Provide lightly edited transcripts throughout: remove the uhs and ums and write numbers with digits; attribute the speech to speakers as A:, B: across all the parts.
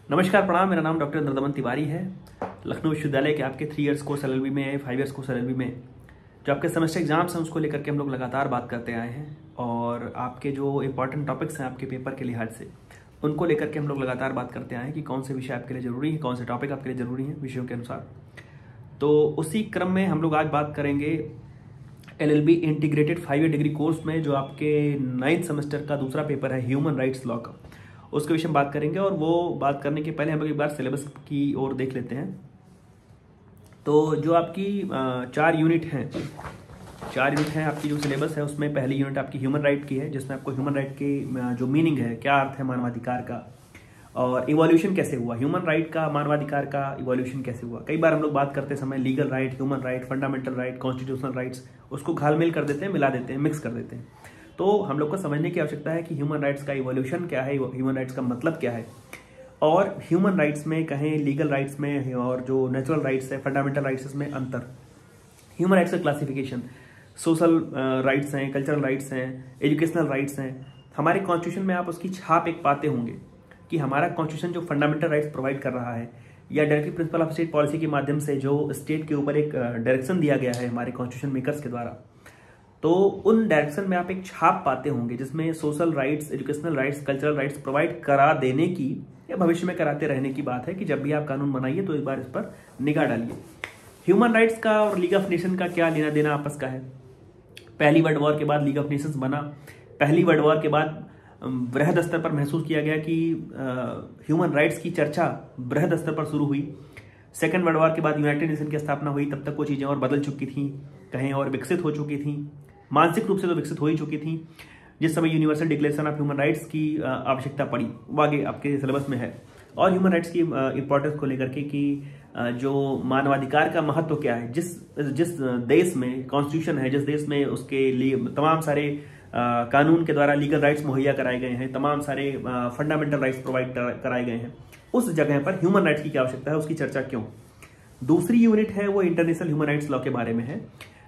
A: नमस्कार प्रणाम। मेरा नाम डॉक्टर नर्दमन तिवारी है। लखनऊ विश्वविद्यालय के आपके 3 इयर्स कोर्स एलएलबी में, 5 इयर्स कोर्स एलएलबी में जो आपके सेमेस्टर एग्जाम्स हैं उसको लेकर के हम लोग लगातार बात करते आए हैं और आपके जो इंपॉर्टेंट टॉपिक्स हैं आपके पेपर के लिहाज से उनको लेकर के हम लोग लगातार बात करते आए हैं कि कौन से विषय आपके लिए ज़रूरी है, कौन से टॉपिक आपके लिए ज़रूरी हैं विषयों के अनुसार। तो उसी क्रम में हम लोग आज बात करेंगे LLB integrated 5 year degree course में जो आपके 9th सेमेस्टर का दूसरा पेपर है ह्यूमन राइट्स लॉ का, उसके विषय में बात करेंगे। और वो बात करने के पहले हम लोग एक बार सिलेबस की ओर देख लेते हैं। तो जो आपकी 4 यूनिट हैं आपकी जो सिलेबस है उसमें पहली यूनिट आपकी ह्यूमन राइट की है, जिसमें आपको ह्यूमन राइट की जो मीनिंग है, क्या अर्थ है मानवाधिकार का और इवोल्यूशन कैसे हुआ, ह्यूमन राइट का, मानवाधिकार का इवोल्यूशन कैसे हुआ। कई बार हम लोग बात करते समय legal right, human right, fundamental right, constitutional rights, उसको घालमेल कर देते हैं, मिला देते हैं, मिक्स कर देते हैं। तो हम लोग को समझने की आवश्यकता है कि ह्यूमन राइट्स का इवोल्यूशन क्या है, ह्यूमन राइट्स का मतलब क्या है, और ह्यूमन राइट्स में कहें, लीगल राइट्स में और जो नेचुरल राइट्स है, फंडामेंटल राइट्स में अंतर, ह्यूमन राइट्स का क्लासिफिकेशन, सोशल राइट्स हैं, कल्चरल राइट्स हैं, एजुकेशनल राइट्स हैं। हमारे कॉन्स्टिट्यूशन में आप उसकी छाप एक पाते होंगे कि हमारा कॉन्स्टिट्यूशन जो फंडामेंटल राइट्स प्रोवाइड कर रहा है या directive principle of state policy के माध्यम से जो स्टेट के ऊपर एक डायरेक्शन दिया गया है हमारे कॉन्स्टिट्यूशन मेकर्स के द्वारा, तो उन डायरेक्शन में आप एक छाप पाते होंगे जिसमें social rights, educational rights, cultural rights provide करा देने की या भविष्य में कराते रहने की बात है कि जब भी आप कानून बनाइए तो एक बार इस पर निगाह डालिए। ह्यूमन राइट्स का और लीग ऑफ नेशन का क्या लेना देना आपस का है। पहली वर्ल्ड वॉर के बाद लीग ऑफ नेशंस बना। पहली वर्ल्ड वॉर के बाद बृहद स्तर पर महसूस किया गया कि ह्यूमन राइट्स की चर्चा बृहद स्तर पर शुरू हुई। सेकेंड वर्ल्ड वॉर के बाद यूनाइटेड नेशन की स्थापना हुई। तब तक वो चीज़ें और बदल चुकी थी, कहीं और विकसित हो चुकी थी, मानसिक रूप से तो विकसित हो ही चुकी थी। जिस समय universal declaration of human rights की आवश्यकता पड़ी वो आगे आपके सिलेबस में है। और ह्यूमन राइट्स की इंपॉर्टेंस को लेकर के कि जो मानवाधिकार का महत्व क्या है, जिस देश में कॉन्स्टिट्यूशन है, जिस देश में उसके लिए तमाम सारे कानून के द्वारा लीगल राइट्स मुहैया कराए गए हैं, तमाम सारे फंडामेंटल राइट्स प्रोवाइड कराए गए हैं, उस जगह पर ह्यूमन राइट्स की क्या आवश्यकता है, उसकी चर्चा क्यों। दूसरी यूनिट है वो इंटरनेशनल ह्यूमन राइट्स लॉ के बारे में है,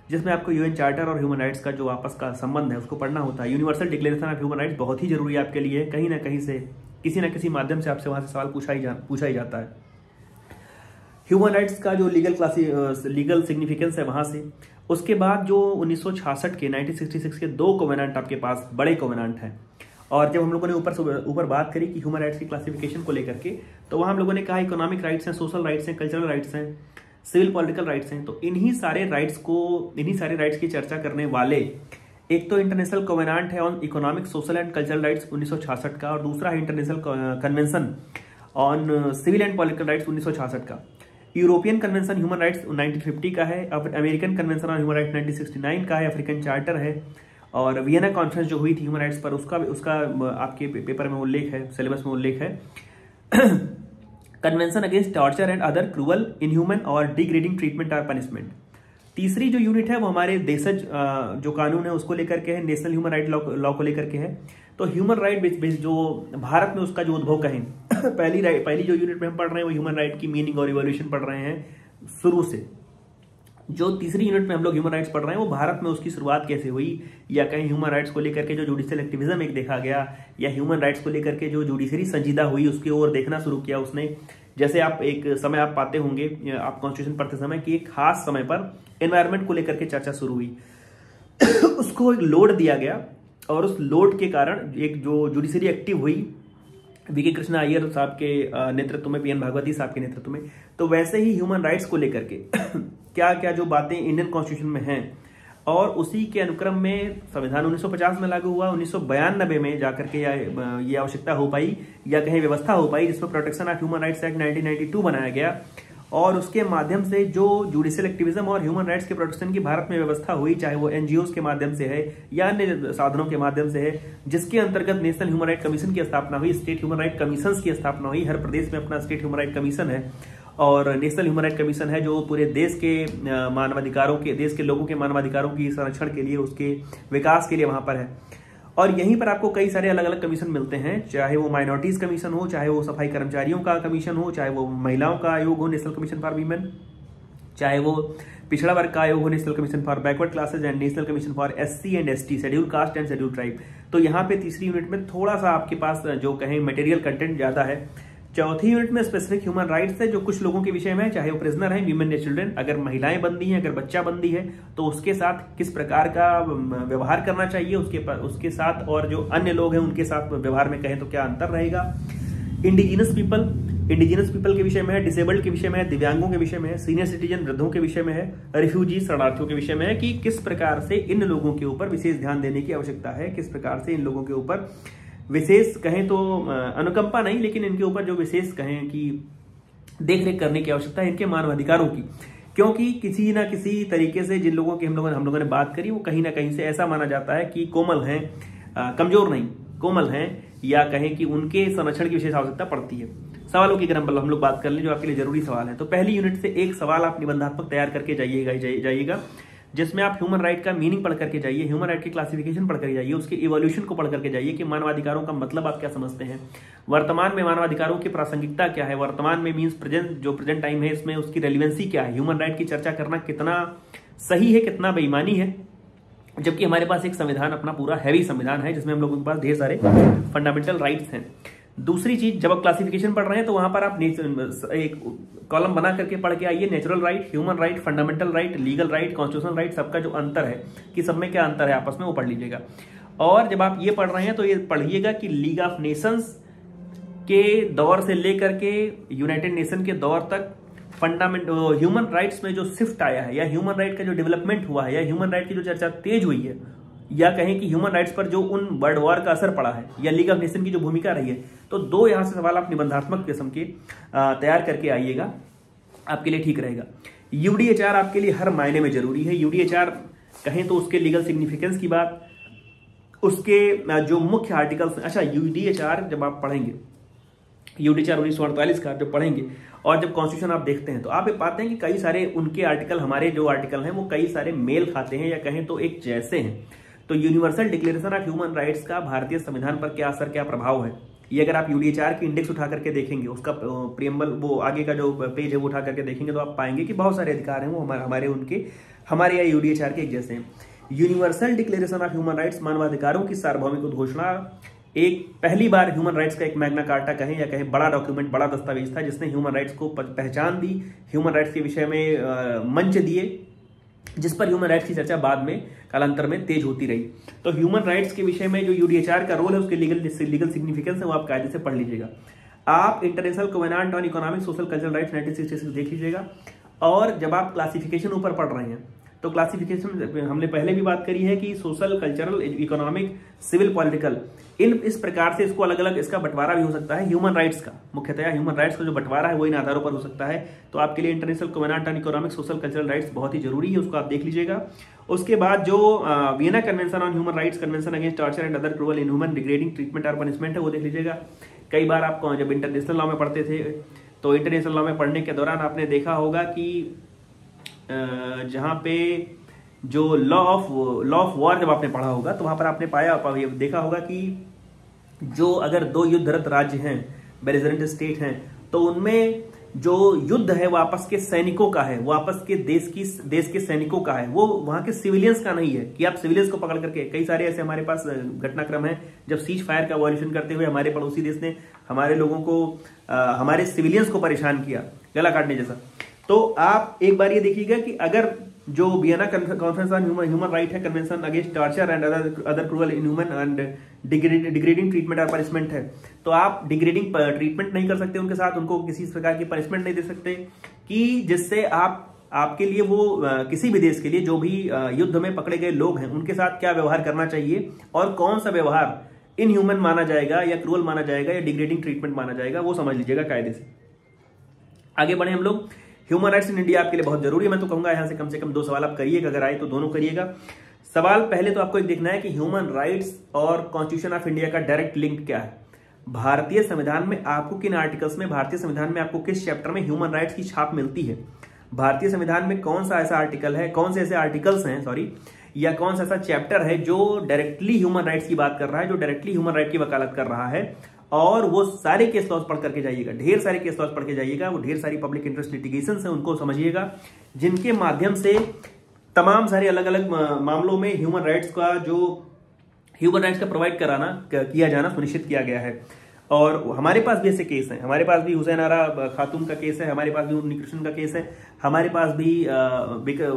A: जिसमें आपको यूएन चार्टर और ह्यूमन राइट्स का जो आपस का संबंध है उसको पढ़ना होता है। Universal declaration of human rights बहुत ही जरूरी है आपके लिए। कहीं ना कहीं से किसी न किसी माध्यम से आपसे वहां से सवाल पूछा ही जाता है। ह्यूमन राइट्स का जो लीगल सिग्निफिकेंस है वहां से। उसके बाद जो 1966 के 1966 के 2 कोवेनेंट आपके पास बड़े कोवेनेंट हैं। और जब हम लोगों ने ऊपर बात करी कि ह्यूमन राइट्स की क्लासिफिकेशन को लेकर के, तो वहां हम लोगों ने कहा इकोनॉमिक राइट्स हैं, सोशल राइट्स हैं, कल्चरल राइट्स हैं, सिविल पॉलिटिकल राइट्स हैं। तो इन्हीं सारे राइट्स की चर्चा करने वाले एक तो इंटरनेशनल कोवेनेंट है on economic, social and cultural rights 1966 का, और दूसरा है international convention on civil and political rights 1966 का। यूरोपियन कन्वेंशन ह्यूमन राइट्स 1950 का है, American convention on human rights 1969 का है, अफ्रीकन चार्टर है, और वियना कॉन्फ्रेंस जो हुई थी ह्यूमन राइट्स पर उसका आपके पेपर में उल्लेख है, सिलेबस में उल्लेख है। Convention against torture and other cruel, inhuman और डिग्रेडिंग ट्रीटमेंट और पनिशमेंट। तीसरी जो यूनिट है वो हमारे देशज जो कानून है उसको लेकर के है, नेशनल ह्यूमन राइट लॉ को लेकर के है। तो ह्यूमन राइट जो भारत में उसका जो उद्भव कहें पहली जो यूनिट में हम पढ़ रहे हैं वो ह्यूमन राइट की मीनिंग और इवोल्यूशन पढ़ रहे हैं शुरू से। जो तीसरी यूनिट में हम लोग ह्यूमन राइट्स पढ़ रहे हैं वो भारत में उसकी शुरुआत कैसे हुई, या कहीं ह्यूमन राइट्स को लेकर के जो जुडिशियल एक्टिविज्म एक देखा गया, या ह्यूमन राइट्स को लेकर के जो जुडिशरी संजीदा हुई उसकी ओर देखना शुरू किया उसने। जैसे आप एक समय आप पाते होंगे आप कॉन्स्टिट्यूशन पढ़ते समय कि एक खास समय पर एनवायरमेंट को लेकर के चर्चा शुरू हुई उसको एक लोड दिया गया, और उस लोड के कारण एक जो जुडिशरी एक्टिव हुई वीके कृष्णा अय्यर साहब के नेतृत्व में, पीएन भागवती साहब के नेतृत्व में। तो वैसे ही ह्यूमन राइट्स को लेकर के क्या क्या जो बातें इंडियन कॉन्स्टिट्यूशन में हैं, और उसी के अनुक्रम में संविधान 1950 में लागू हुआ, 1992 में जाकर के ये आवश्यकता हो पाई या कहीं व्यवस्था हो पाई जिसमें protection of human rights act 1992 बनाया गया, और उसके माध्यम से जो जुडिशियल एक्टिविज्म और ह्यूमन राइट्स के प्रोटेक्शन की भारत में व्यवस्था हुई, चाहे वो एनजीओज के माध्यम से है या अन्य साधनों के माध्यम से है, जिसके अंतर्गत नेशनल ह्यूमन राइट कमीशन की स्थापना हुई, स्टेट ह्यूमन राइट कमीशन की स्थापना हुई। हर प्रदेश में अपना स्टेट ह्यूमन राइट कमीशन है और नेशनल ह्यूमन राइट कमीशन है जो पूरे देश के मानवाधिकारों के, देश के लोगों के मानवाधिकारों की संरक्षण के लिए, उसके विकास के लिए वहां पर है। और यहीं पर आपको कई सारे अलग अलग कमीशन मिलते हैं, चाहे वो माइनॉरिटीज कमीशन हो, चाहे वो सफाई कर्मचारियों का कमीशन हो, चाहे वो महिलाओं का आयोग हो, नेशनल कमीशन फॉर वीमेन, चाहे वो पिछड़ा वर्ग का आयोग हो, national commission for backward classes and national commission for SC and ST, schedule caste and schedule tribe. तो यहाँ पे तीसरी यूनिट में थोड़ा सा आपके पास जो कहें मटेरियल कंटेंट ज्यादा है, चौथी यूनिट में स्पेसिफिक ह्यूमन राइट्स है, जो कुछ लोगों के विषय में है, चाहे वो प्रिजनर है, वीमेन या चिल्ड्रन, अगर महिलाएं बंदी हैं, अगर बच्चा बंदी है तो उसके साथ किस प्रकार का व्यवहार करना चाहिए उसके साथ, और जो अन्य लोग हैं उनके साथ व्यवहार में कहें तो क्या अंतर रहेगा। इंडिजिनस पीपल के विषय में है, डिसेबल्ड के विषय में है, दिव्यांगों के विषय में है, सीनियर सिटीजन वृद्धों के विषय में है, रिफ्यूजी शरणार्थियों के विषय में है कि किस प्रकार से इन लोगों के ऊपर विशेष ध्यान देने की आवश्यकता है, किस प्रकार से इन लोगों के ऊपर विशेष कहें तो अनुकंपा नहीं, लेकिन इनके ऊपर जो विशेष कहें कि देखरेख करने की आवश्यकता है इनके मानवाधिकारों की। क्योंकि किसी ना किसी तरीके से जिन लोगों की हम लोगों ने बात करी वो कहीं ना कहीं से ऐसा माना जाता है कि कोमल हैं, कमजोर नहीं, कोमल हैं, या कहें कि उनके संरक्षण की विशेष आवश्यकता पड़ती है। सवालों की क्रम पर हम लोग बात कर लें जो आपके लिए जरूरी सवाल है। तो पहली यूनिट से एक सवाल आप निबंधात्मक तैयार करके जाइएगा, जिसमें आप ह्यूमन राइट का मीनिंग पढ़ करके जाइए, ह्यूमन राइट की क्लासिफिकेशन पढ़ करके जाइए, उसके इवोल्यूशन को पढ़ करके जाइए कि मानवाधिकारों का मतलब आप क्या समझते हैं, वर्तमान में मानवाधिकारों की प्रासंगिकता क्या है, वर्तमान में मीन्स प्रेजेंट, जो प्रेजेंट टाइम है इसमें उसकी रेलिवेंसी क्या है, ह्यूमन राइट की चर्चा करना कितना सही है, कितना बेईमानी है, जबकि हमारे पास एक संविधान अपना पूरा हैवी संविधान है जिसमें हम लोगों के पास ढेर सारे फंडामेंटल राइट्स हैं। दूसरी चीज, जब आप क्लासिफिकेशन पढ़ रहे हैं तो वहां पर आप एक कॉलम बना करके पढ़ के आइए, natural right, human right, fundamental right, legal right, constitutional right, सबका जो अंतर है कि सब में क्या अंतर है आपस में वो पढ़ लीजिएगा। और जब आप ये पढ़ रहे हैं तो ये पढ़िएगा कि लीग ऑफ नेशंस के दौर से लेकर के यूनाइटेड नेशन के दौर तक ह्यूमन राइट्स में जो शिफ्ट आया है, या ह्यूमन राइट का जो डेवलपमेंट हुआ है, या ह्यूमन राइट की जो चर्चा तेज हुई है, या कहें कि ह्यूमन राइट्स पर जो उन वर्ल्ड वॉर का असर पड़ा है, या लीग ऑफ नेशन की जो भूमिका रही है, तो दो यहां से सवाल आप निबंधात्मक किस्म के तैयार करके आइएगा, आपके लिए ठीक रहेगा। यूडीएचआर आपके लिए हर मायने में जरूरी है। यूडीएचआर कहें तो उसके लीगल सिग्निफिकेंस की बात, उसके जो मुख्य आर्टिकल्स, अच्छा यूडीएचआर जब आप पढ़ेंगे, यूडीएचआर 1948 का जब पढ़ेंगे और जब कॉन्स्टिट्यूशन आप देखते हैं तो आप ये पाते हैं कि कई सारे उनके आर्टिकल, हमारे जो आर्टिकल हैं वो कई सारे मेल खाते हैं, या कहें तो एक जैसे हैं। तो universal declaration of human rights का भारतीय संविधान पर क्या असर, क्या प्रभाव है, ये अगर आप यूडीएचआर की इंडेक्स उठा करके देखेंगे, उसका प्रियम्बल, वो आगे का जो पेज है वो उठा करके देखेंगे तो आप पाएंगे कि बहुत सारे अधिकार हैं वो हमारे या यूडीएचआर के एक जैसे हैं। Universal declaration of human rights, मानवाधिकारों की सार्वभौमिक घोषणा, एक पहली बार ह्यूमन राइट्स का एक मैग्ना कार्टा कहें या कहें बड़ा डॉक्यूमेंट, बड़ा दस्तावेज था जिसने ह्यूमन राइट्स को पहचान दी, ह्यूमन राइट्स के विषय में मंच दिए, जिस पर ह्यूमन राइट्स की चर्चा बाद में कालांतर में तेज होती रही। तो ह्यूमन राइट्स के विषय में जो यूडीएचआर का रोल है, उसके लीगल सिग्निफिकेंस है, वो आप कायदे से पढ़ लीजिएगा। आप international covenant on economic social cultural rights 1966 देख लीजिएगा। और जब आप क्लासिफिकेशन ऊपर पढ़ रहे हैं तो क्लासिफिकेशन हमने पहले भी बात करी है कि social, cultural, economic, civil, political, इस प्रकार से इसको अलग अलग इसका बंटवारा भी हो सकता है। ह्यूमन राइट्स का मुख्यतः ह्यूमन राइट्स का जो बंटवारा है वो इन आधारों पर हो सकता है। तो आपके लिए international covenant on economic, social, cultural rights बहुत ही जरूरी है, उसको आप देख लीजिएगा। उसके बाद जो Vienna convention on human rights, convention against torture and other cruel, inhuman, degrading treatment और पनिशमेंट है, वो देख लीजिएगा। कई बार आप जब इंटरनेशनल लॉ में पढ़ते थे तो इंटरनेशनल लॉ में पढ़ने के दौरान आपने देखा होगा कि जहां पे जो लॉ ऑफ वॉर जब आपने पढ़ा होगा तो वहां पर आपने देखा होगा कि जो अगर दो युद्धरत राज्य हैं, बेलिजरेंट स्टेट हैं, तो उनमें जो युद्ध है वो आपस के सैनिकों का है, वो आपस के देश के सैनिकों का है, वो वहां के सिविलियंस का नहीं है कि आप सिविलियंस को पकड़ करके। कई सारे ऐसे हमारे पास घटनाक्रम है जब सीज फायर का वॉल्यूशन करते हुए हमारे पड़ोसी देश ने हमारे लोगों को, हमारे सिविलियंस को परेशान किया, गला काटने जैसा। तो आप एक बार ये देखिएगा कि अगर जो Vienna conference on human right है, convention against torture and other cruel, inhuman and degrading treatment और पनिशमेंट है, तो आप डिग्रेडिंग ट्रीटमेंट नहीं कर सकते उनके साथ, उनको किसी प्रकार की पनिशमेंट नहीं दे सकते कि जिससे आपके लिए वो किसी भी देश के लिए जो भी युद्ध में पकड़े गए लोग हैं उनके साथ क्या व्यवहार करना चाहिए और कौन सा व्यवहार इनह्यूमन माना जाएगा या क्रूअल माना जाएगा या डिग्रेडिंग ट्रीटमेंट माना जाएगा, वो समझ लीजिएगा कायदे से। आगे बढ़े हम लोग। ह्यूमन राइट्स इन इंडिया आपके लिए बहुत जरूरी है। मैं तो कहूंगा यहां से कम 2 सवाल आप करिएगा, अगर आए तो दोनों करिएगा। सवाल पहले तो आपको एक देखना है कि ह्यूमन राइट्स और कॉन्स्टिट्यूशन ऑफ इंडिया का डायरेक्ट लिंक क्या है। भारतीय संविधान में आपको किन आर्टिकल्स में, भारतीय संविधान में आपको किस चैप्टर में ह्यूमन राइट्स की छाप मिलती है, भारतीय संविधान में कौन सा ऐसा आर्टिकल है, कौन से ऐसे आर्टिकल्स हैं या कौन सा ऐसा चैप्टर है जो डायरेक्टली ह्यूमन राइट्स की बात कर रहा है, जो डायरेक्टली ह्यूमन राइट की वकालत कर रहा है। और वो सारे केस लॉज पढ़ करके जाइएगा, ढेर सारे केस लॉज पढ़ के जाइएगा, वो ढेर सारी पब्लिक इंटरेस्ट लिटिगेशंस हैं उनको समझिएगा, जिनके माध्यम से तमाम सारे अलग अलग मामलों में ह्यूमन राइट्स का प्रोवाइड किया जाना सुनिश्चित किया गया है। और हमारे पास भी ऐसे केस हैं, हमारे पास भी हुसैन आरा खातून का केस है, हमारे पास भी उन्नी कृष्ण का केस है, हमारे पास भी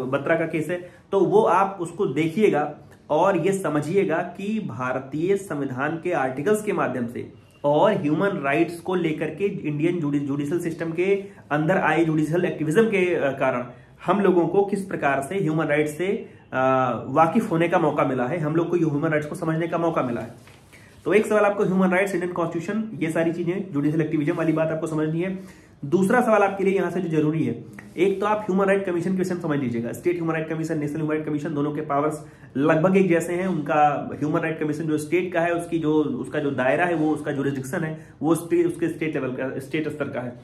A: बत्रा का केस है। तो वो आप उसको देखिएगा और ये समझिएगा कि भारतीय संविधान के आर्टिकल्स के माध्यम से और ह्यूमन राइट्स को लेकर के इंडियन जुडिशियल सिस्टम के अंदर आए जुडिशियल एक्टिविज्म के कारण हम लोगों को किस प्रकार से ह्यूमन राइट्स से वाकिफ होने का मौका मिला है, हम लोग को ह्यूमन राइट्स को समझने का मौका मिला है। तो एक सवाल आपको ह्यूमन राइट्स, इंडियन कॉन्स्टिट्यूशन, ये सारी चीजें जुडिशियल एक्टिविज्म वाली बात आपको समझनी है। दूसरा सवाल आपके लिए यहां से जो जरूरी है, एक तो आप ह्यूमन राइट कमीशन के विषय में समझ लीजिएगा। State human right commission, national human right commission, दोनों के पावर्स लगभग एक जैसे हैं। उनका ह्यूमन राइट कमीशन जो स्टेट का है, उसका जो दायरा है, वो उसका जुरिस्डिक्शन है, वो उसके स्टेट लेवल का, स्टेट स्तर का है।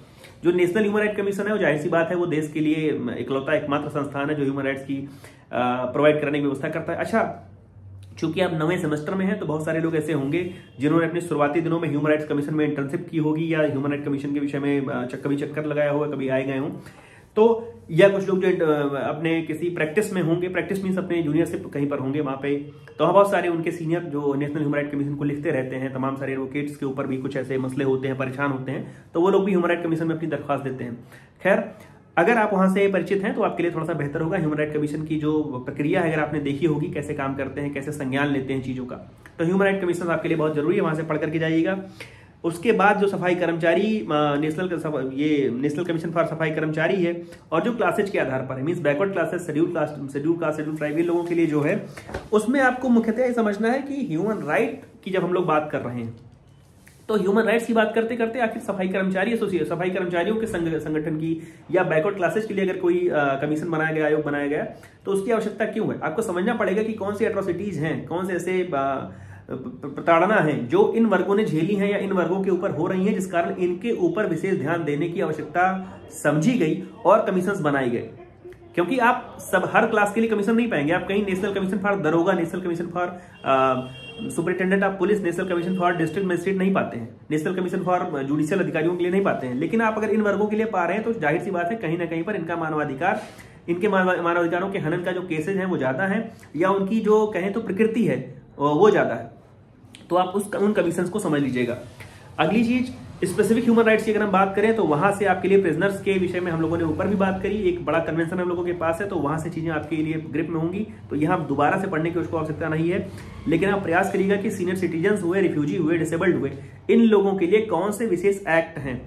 A: जो नेशनल ह्यूमन राइट कमीशन है, वो जाहिर सी बात है, वो देश के लिए इकलौता एकमात्र संस्थान है जो ह्यूमन राइट्स की प्रोवाइड करने की व्यवस्था करता है। अच्छा, चूंकि आप 9वें सेमेस्टर में हैं तो बहुत सारे लोग ऐसे होंगे जिन्होंने अपने शुरुआती दिनों में ह्यूमन राइट्स कमीशन में इंटर्नशिप की होगी या ह्यूमन राइट कमीशन के विषय में कभी चक्कर लगाया होगा, कभी आए गए हों। तो या कुछ लोग जो अपने किसी प्रैक्टिस में होंगे, प्रैक्टिस मीन्स अपने जूनियरशिप कहीं पर होंगे वहां पे, तो वहाँ बहुत सारे उनके सीनियर जो नेशनल ह्यूमन राइट कमीशन को लिखते रहते हैं, तमाम सारे एडवोकेट्स के ऊपर भी कुछ ऐसे मसले होते हैं, परेशान होते हैं, तो वो लोग भी ह्यूमन राइट कमीशन में अपनी दरख्वास्त देते हैं। खैर, अगर आप वहां से परिचित हैं तो आपके लिए थोड़ा सा बेहतर होगा। ह्यूमन राइट कमीशन की जो प्रक्रिया है, अगर आपने देखी होगी कैसे काम करते हैं, कैसे संज्ञान लेते हैं चीजों का, तो ह्यूमन राइट कमीशन आपके लिए बहुत जरूरी है, वहां से पढ़ करके जाइएगा। उसके बाद जो सफाई कर्मचारी नेशनल कमीशन फॉर सफाई कर्मचारी है, और जो क्लासेज के आधार पर है, means backward classes, schedule caste, schedule tribal लोगों के लिए जो है, उसमें आपको मुख्यतः ये समझना है कि ह्यूमन राइट की जब हम लोग बात कर रहे हैं तो ह्यूमन राइट्स की बात करते करते आखिर सफाई कर्मचारी एसोसिएशन, सफाई कर्मचारियों के संगठन की या बैकवर्ड क्लासेस के लिए अगर कोई कमीशन बनाया गया, आयोग बनाया गया, तो उसकी आवश्यकता क्यों है? आपको समझना पड़ेगा कि कौन सी एट्रोसिटीज हैं, कौन से ऐसे प्रताड़ना है जो इन वर्गों ने झेली है या इन वर्गों के ऊपर हो रही है, जिस कारण इनके ऊपर विशेष ध्यान देने की आवश्यकता समझी गई और कमीशन बनाए गए। क्योंकि आप सब हर क्लास के लिए कमीशन नहीं पाएंगे। आप कहीं नेशनल कमीशन फॉर दरोगा, national commission for superintendent of police, national commission for district magistrate नहीं पाते हैं, नेशनल कमीशन फॉर जुडिशियल अधिकारियों के लिए नहीं पाते हैं। लेकिन आप अगर इन वर्गों के लिए पा रहे हैं तो जाहिर सी बात है कहीं ना कहीं पर इनका मानवाधिकार, इनके मानवाधिकारों के हनन का जो केसेज हैं वो ज्यादा है, या उनकी जो कहें तो प्रकृति है वो ज्यादा है। तो आप उन कमीशन को समझ लीजिएगा। अगली चीज, स्पेसिफिक ह्यूमन राइट्स की अगर हम बात करें तो वहां से आपके लिए प्रिजनर्स के विषय में हम लोगों ने ऊपर भी बात करी, एक बड़ा कन्वेंशन हम लोगों के पास है, तो वहां से चीजें आपके लिए ग्रिप में होंगी, तो यहाँ दोबारा से पढ़ने की उसको आवश्यकता नहीं है। लेकिन आप प्रयास करिएगा कि सीनियर सिटीजन हुए, रिफ्यूजी हुए, डिसेबल्ड हुए, इन लोगों के लिए कौन से विशेष एक्ट हैं।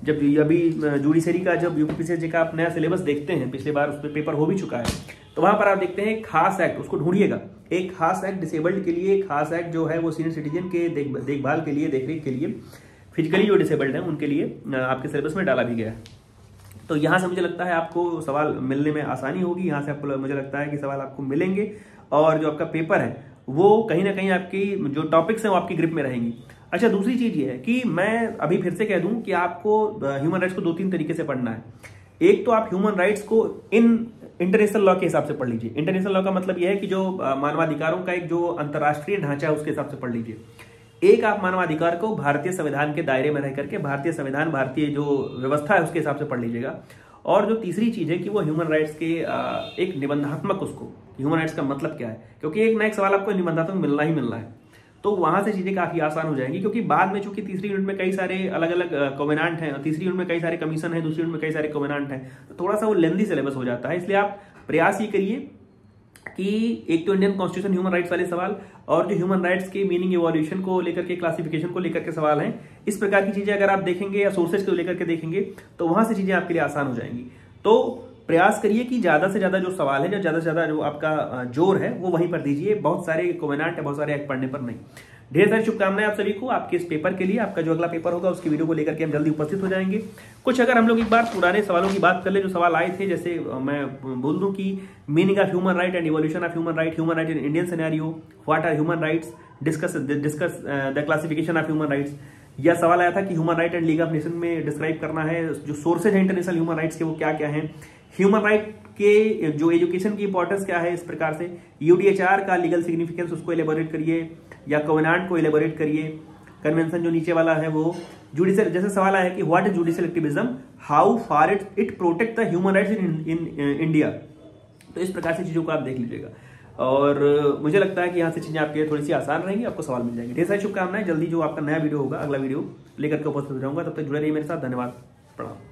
A: जब अभी जुडिशरी का जब यूपीपीसीएससी का आप नया सिलेबस देखते हैं, पिछले बार उस पर पेपर हो भी चुका है, तो वहां पर आप देखते हैं एक खास एक्ट, उसको ढूंढिएगा, एक खास एक्ट डिसेबल्ड के लिए, एक खास एक्ट जो है वो सीनियर सिटीजन के देखभाल के लिए, देखरेख के लिए, फिजिकली जो डिसेबल्ड है उनके लिए आपके सिलेबस में डाला भी गया है। तो यहाँ से मुझे लगता है आपको सवाल मिलने में आसानी होगी, यहाँ से आपको मुझे लगता है कि सवाल आपको मिलेंगे, और जो आपका पेपर है वो कहीं ना कहीं आपकी जो टॉपिक्स हैं वो आपकी ग्रिप में रहेंगी। अच्छा, दूसरी चीज ये है कि मैं अभी फिर से कह दूं कि आपको ह्यूमन राइट्स को 2-3 तरीके से पढ़ना है। एक तो आप ह्यूमन राइट्स को इंटरनेशनल लॉ के हिसाब से पढ़ लीजिए। इंटरनेशनल लॉ का मतलब यह है कि जो मानवाधिकारों का एक जो अंतर्राष्ट्रीय ढांचा है उसके हिसाब से पढ़ लीजिए। एक आप मानवाधिकार को भारतीय संविधान के दायरे में रह करके, भारतीय संविधान, भारतीय जो व्यवस्था है उसके हिसाब से पढ़ लीजिएगा। और जो तीसरी चीज है कि वो ह्यूमन राइट्स के एक निबंधात्मक, उसको ह्यूमन राइट्स का मतलब क्या है, क्योंकि एक ना एक सवाल आपको निबंधात्मक मिलना ही मिलना है, तो वहां से चीजें काफी आसान हो जाएंगी। क्योंकि बाद में चूंकि तीसरी यूनिट में कई सारे अलग अलग कोवेनांट हैं, तीसरी यूनिट में कई सारे कमीशन है, दूसरी यूनिट में कई सारे कोवेनांट हैं, तो थोड़ा सा वो लेंथी सिलेबस हो जाता है। इसलिए आप प्रयास ये करिए कि एक तो इंडियन कॉन्स्टिट्यूशन ह्यूमन राइट्स वाले सवाल, और जो ह्यूमन राइट्स के मीनिंग, इवोल्यूशन को लेकर के, क्लासिफिकेशन को लेकर के सवाल हैं, इस प्रकार की चीजें अगर आप देखेंगे या सोर्सेज को लेकर के देखेंगे तो वहां से चीजें आपके लिए आसान हो जाएंगी। तो प्रयास करिए कि ज्यादा से ज्यादा जो सवाल है, जो ज्यादा से ज्यादा जो आपका जोर है वो वहीं पर दीजिए, बहुत सारे कोवेनांट है, बहुत सारे एक्ट पढ़ने पर नहीं। ढेर सारी शुभकामनाएं आप सभी को आपके इस पेपर के लिए। आपका जो अगला पेपर होगा उसकी वीडियो को लेकर के हम जल्दी उपस्थित हो जाएंगे। कुछ अगर हम लोग एक बार पुराने सवालों की बात कर ले जो सवाल आए थे, जैसे मैं बोल दूं कि meaning of human right and evolution of human right in Indian scenario, what are human rights, discuss the classification of human rights. यह सवाल आया था कि human right and League of Nation में डिस्क्राइब करना है जो सोर्सेज है इंटरनेशनल ह्यूमन राइट्स के वो क्या क्या है, ह्यूमन राइट के जो एजुकेशन की इंपॉर्टेंस क्या है, इस प्रकार से यूडीएचआर का लीगल सिग्निफिकेंस उसको एलेबोरेट करिए, या कोवेनांट को एलेबोरेट करिए। कन्वेंशन जो नीचे वाला है वो जुडिशियल, जैसे सवाल आया कि what is judicial activism, how far it protect the human rights in India, तो इस प्रकार से चीजों को आप देख लीजिएगा। और मुझे लगता है कि यहाँ से चीज़ें आपके लिए थोड़ी सी आसान रहेंगी, आपको सवाल मिल जाएंगे। ढेर सारी शुभकामनाएं, जल्दी जो आपका नया वीडियो होगा, अगला वीडियो लेकर के उपस्थित रहूंगा। तब तक जुड़े रहिए मेरे साथ। धन्यवाद, प्रणाम।